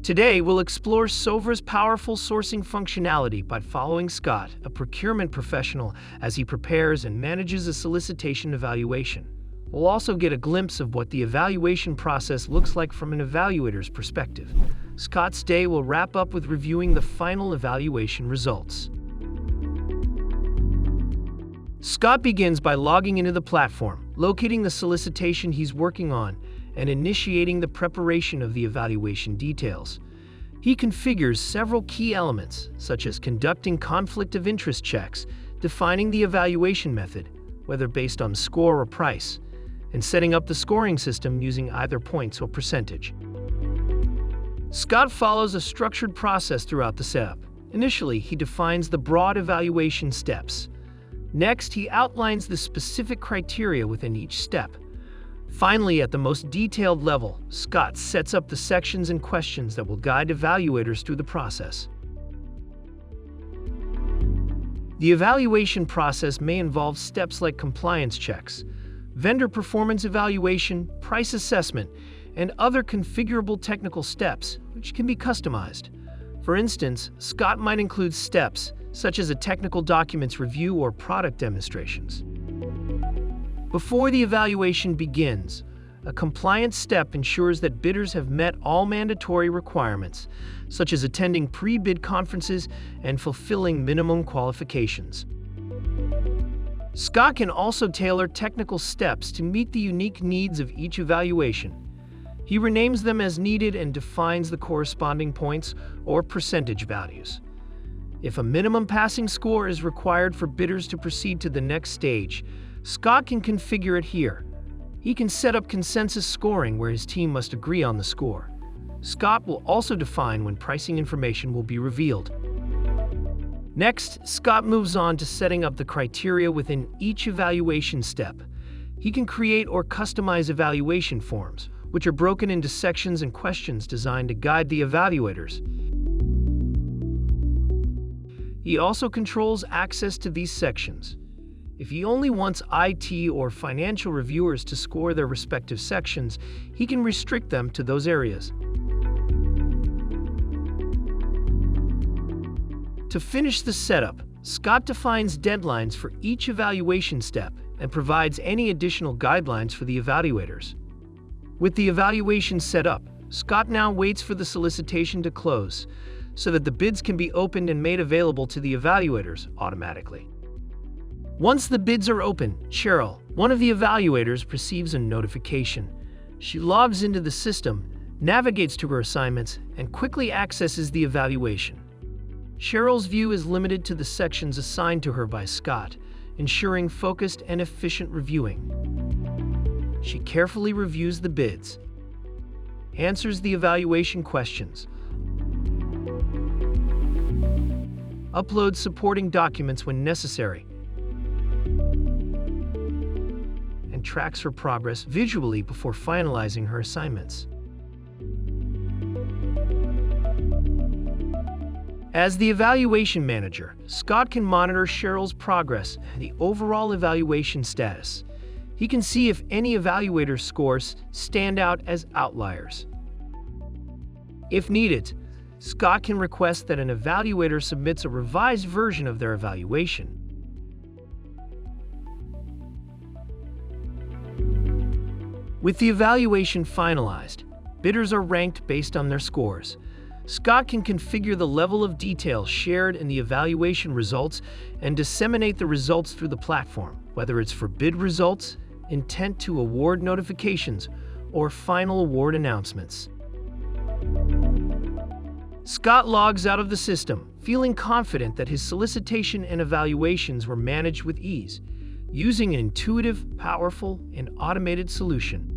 Today, we'll explore SOVRA's powerful sourcing functionality by following Scott, a procurement professional, as he prepares and manages a solicitation evaluation. We'll also get a glimpse of what the evaluation process looks like from an evaluator's perspective. Scott's day will wrap up with reviewing the final evaluation results. Scott begins by logging into the platform, locating the solicitation he's working on, and initiating the preparation of the evaluation details. He configures several key elements, such as conducting conflict of interest checks, defining the evaluation method, whether based on score or price, and setting up the scoring system using either points or percentage. Scott follows a structured process throughout the setup. Initially, he defines the broad evaluation steps. Next, he outlines the specific criteria within each step. Finally, at the most detailed level, Scott sets up the sections and questions that will guide evaluators through the process. The evaluation process may involve steps like compliance checks, vendor performance evaluation, price assessment, and other configurable technical steps, which can be customized. For instance, Scott might include steps such as a technical documents review or product demonstrations. Before the evaluation begins, a compliance step ensures that bidders have met all mandatory requirements, such as attending pre-bid conferences and fulfilling minimum qualifications. Scott can also tailor technical steps to meet the unique needs of each evaluation. He renames them as needed and defines the corresponding points or percentage values. If a minimum passing score is required for bidders to proceed to the next stage, Scott can configure it here. He can set up consensus scoring where his team must agree on the score. Scott will also define when pricing information will be revealed. Next, Scott moves on to setting up the criteria within each evaluation step. He can create or customize evaluation forms, which are broken into sections and questions designed to guide the evaluators. He also controls access to these sections. If he only wants IT or financial reviewers to score their respective sections, he can restrict them to those areas. To finish the setup, Scott defines deadlines for each evaluation step and provides any additional guidelines for the evaluators. With the evaluation set up, Scott now waits for the solicitation to close so that the bids can be opened and made available to the evaluators automatically. Once the bids are open, Cheryl, one of the evaluators, receives a notification. She logs into the system, navigates to her assignments, and quickly accesses the evaluation. Cheryl's view is limited to the sections assigned to her by Scott, ensuring focused and efficient reviewing. She carefully reviews the bids, answers the evaluation questions, uploads supporting documents when necessary, and tracks her progress visually before finalizing her assignments. As the evaluation manager, Scott can monitor Cheryl's progress and the overall evaluation status. He can see if any evaluator scores stand out as outliers. If needed, Scott can request that an evaluator submits a revised version of their evaluation. With the evaluation finalized, bidders are ranked based on their scores. Scott can configure the level of detail shared in the evaluation results and disseminate the results through the platform, whether it's for bid results, intent to award notifications, or final award announcements. Scott logs out of the system, feeling confident that his solicitation and evaluations were managed with ease, using an intuitive, powerful, and automated solution.